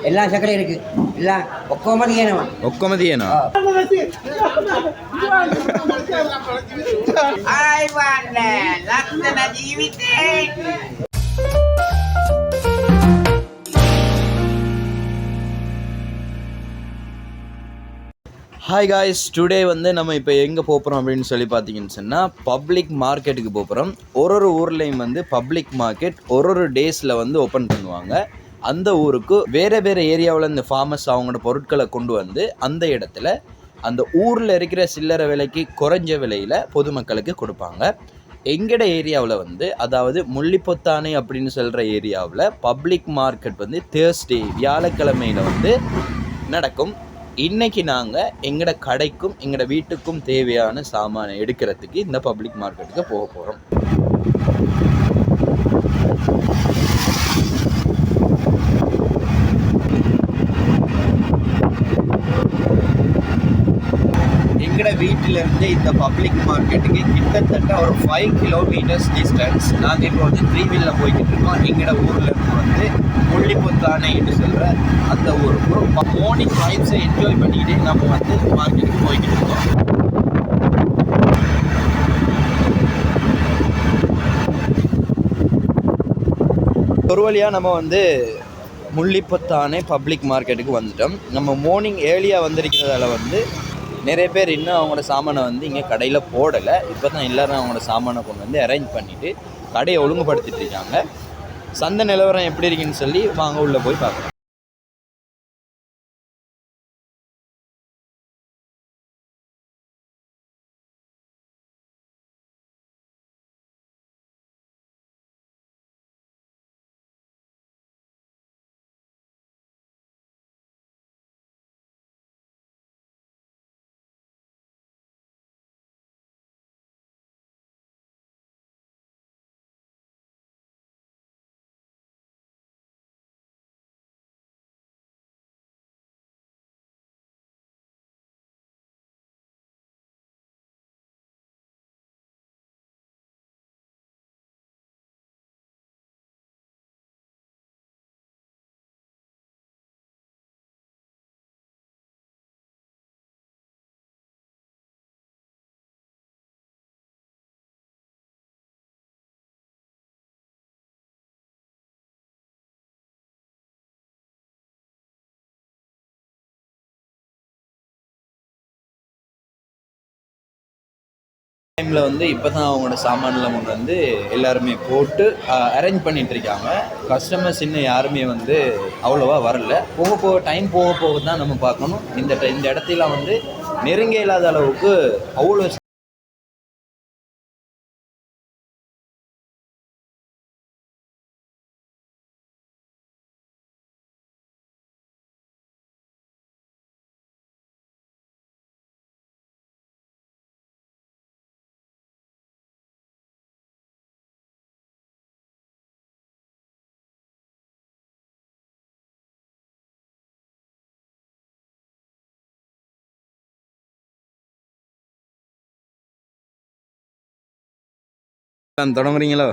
எல்லா சக்கரை இருக்கு. இல்ல ஒக்கமதி ஏனவா? ஒக்கமதி ஏனா? ஆய்வான லக்ஷண ஜீவிதே. ஹாய் காய்ஸ், டுடே வந்து நம்ம இப்போ எங்கே போகிறோம் அப்படின்னு சொல்லி பார்த்தீங்கன்னு சொன்னால் பப்ளிக் மார்க்கெட்டுக்கு போகிறோம். ஒரு ஊர்லேயும் வந்து பப்ளிக் மார்க்கெட் ஒரு டேஸில் வந்து ஓப்பன் பண்ணுவாங்க. அந்த ஊருக்கு வேறு வேறு ஏரியாவில் இந்த ஃபார்மர்ஸ் அவங்களோட பொருட்களை கொண்டு வந்து அந்த இடத்துல அந்த ஊரில் இருக்கிற சில்லறை விலைக்கு குறைஞ்ச விலையில் பொதுமக்களுக்கு கொடுப்பாங்க. எங்கட ஏரியாவில் வந்து அதாவது முள்ளிப்பொத்தானை அப்படின்னு சொல்கிற ஏரியாவில் பப்ளிக் மார்க்கெட் வந்து தேர்ஸ்டே வியாழக்கிழமையில் வந்து நடக்கும். இன்றைக்கி நாங்கள் எங்களோட கடைக்கும் எங்களோட வீட்டுக்கும் தேவையான சாமானை எடுக்கிறதுக்கு இந்த பப்ளிக் மார்க்கெட்டுக்கு போக போகிறோம். எங்களோட வீட்டிலேருந்து இந்த பப்ளிக் மார்க்கெட்டுக்கு கிட்டத்தட்ட ஒரு 5 கிலோமீட்டர்ஸ் டிஸ்டன்ஸ். நாங்கள் இப்போ வந்து 3 வீலில் போய்கிட்டு இருக்கோம். எங்களோட ஊர்லேருந்து வந்து முள்ளிப்பொத்தானைன்னு சொல்கிற அந்த ஊருக்கு மார்னிங் வைப்ஸை என்ஜாய் பண்ணிக்கிட்டே நம்ம வந்து மார்க்கெட்டுக்கு போய்கிட்டு இருக்கோம். ஒரு வழியாக நம்ம வந்து முள்ளிப்பொத்தானை பப்ளிக் மார்க்கெட்டுக்கு வந்துட்டோம். நம்ம மார்னிங் ஏர்லியாக வந்திருக்கிறதால வந்து நிறைய பேர் இன்னும் அவங்களோட சாமானை வந்து இங்கே கடையில் போடலை. இப்போ தான் எல்லோரும் அவங்களோட சாமானை கொண்டு வந்து அரேஞ்ச் பண்ணிவிட்டு கடையை ஒழுங்குபடுத்திட்டு இருக்காங்க. சந்தை நிலவரம் எப்படி இருக்குன்னு சொல்லி வாங்க உள்ளே போய் பார்க்கலாம். டைமில் வந்து இப்போ தான் அவங்களோட சாமான்லாம் கொண்டு வந்து எல்லாருமே போட்டு அரேஞ்ச் பண்ணிகிட்டு இருக்காங்க. கஸ்டமர்ஸ் இன்னும் யாருமே வந்து அவ்வளோவா வரல. டைம் போக போக தான் நம்ம பார்க்கணும். இந்த இடத்துல வந்து நெருங்க இல்லாத அளவுக்கு அவ்வளோ தொடங்குறீங்களோ?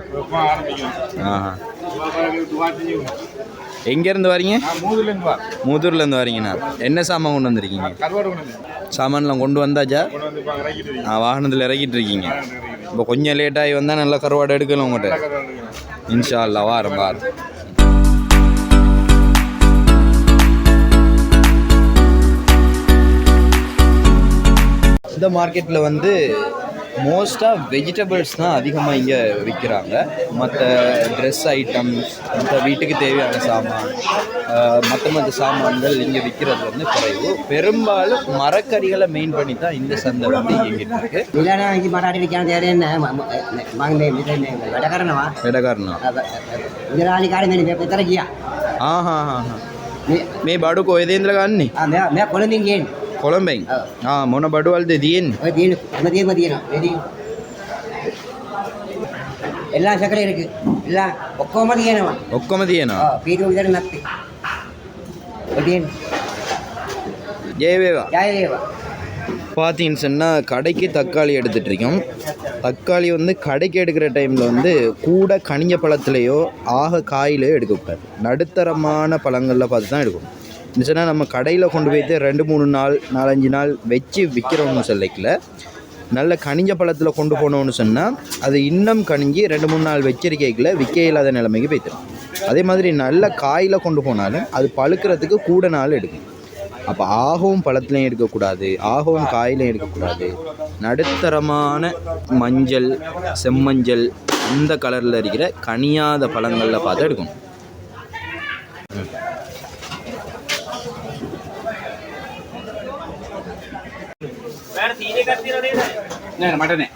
எங்கேருந்து வரீங்க? மூதூர்லேருந்து வரீங்கண்ணா. என்ன சாமான் கொண்டு வந்திருக்கீங்க? சாமான்லாம் கொண்டு வந்தாச்சா? வாகனத்தில் இறக்கிட்டு இருக்கீங்க. இப்போ கொஞ்சம் லேட்டாகி வந்தால் நல்லா கருவாடு எடுக்கணும் உங்கள்கிட்ட. இன்ஷா அல்லா வாரம். இந்த மார்க்கெட்டில் வந்து மோஸ்ட்டாக வெஜிடபிள்ஸ் தான் அதிகமாக இங்கே விற்கிறாங்க. மற்ற ட்ரெஸ் ஐட்டம்ஸ், மற்ற வீட்டுக்கு தேவையான சாமான், மற்ற சாமான்கள் இங்கே விற்கிறது வந்து குறைவு. பெரும்பாலும் மரக்கறிகளை மெயின் பண்ணி தான் இந்த சந்தை வந்து இயங்கிட்டு இருக்கு. මේ බඩු කොහෙද ඉඳලා ගන්නෙ? මම කොළඹින් ගේන්නේ. කොළඹෙන්? මොන බඩුවල්ද තියෙන්නේ? ඔය තියෙන හැමදේම තියෙනවා. எல்லா சக்கரை இருக்கு. இல்ல ஒக்கම තියෙනවා. ඔක්කොම තියෙනවා. පීටු විතර නැත්තේ. ඔය තියෙන්නේ. ජය වේවා. ජය වේවා. பார்த்தீங்கன்னு சொன்னால் கடைக்கு தக்காளி எடுத்துகிட்டு இருக்கோம். தக்காளி வந்து கடைக்கு எடுக்கிற டைமில் வந்து கூட கனிஞ்ச பழத்துலேயோ காயிலையோ எடுக்கக்கூடாது. நடுத்தரமான பழங்களில் பார்த்து தான் எடுக்கணும். இருந்துச்சுன்னா நம்ம கடையில் கொண்டு போய்ட்டு 2-3 நாள் 4-5 நாள் வச்சு விற்கிறோம்னு சொல்லிக்கல, நல்ல கனிஞ்ச பழத்தில் கொண்டு போனோம்னு சொன்னால் அது இன்னும் கனிஞ்சி 2-3 நாள் வச்சிருக்கைக்குள்ள விற்க இல்லாத நிலைமைக்கு போய்த்தரும். அதே மாதிரி நல்ல காயில் கொண்டு போனாலும் அது பழுக்கிறதுக்கு கூட நாள் எடுக்கும். அப்போ ஆகவும் பழத்துலையும் எடுக்கக்கூடாது, ஆகவும் காயிலையும் எடுக்கக்கூடாது. நடுத்தரமான மஞ்சள், செம்மஞ்சள் அந்த கலரில் இருக்கிற கனியாத பழங்களில் பார்த்து எடுக்கணும். මටනේ.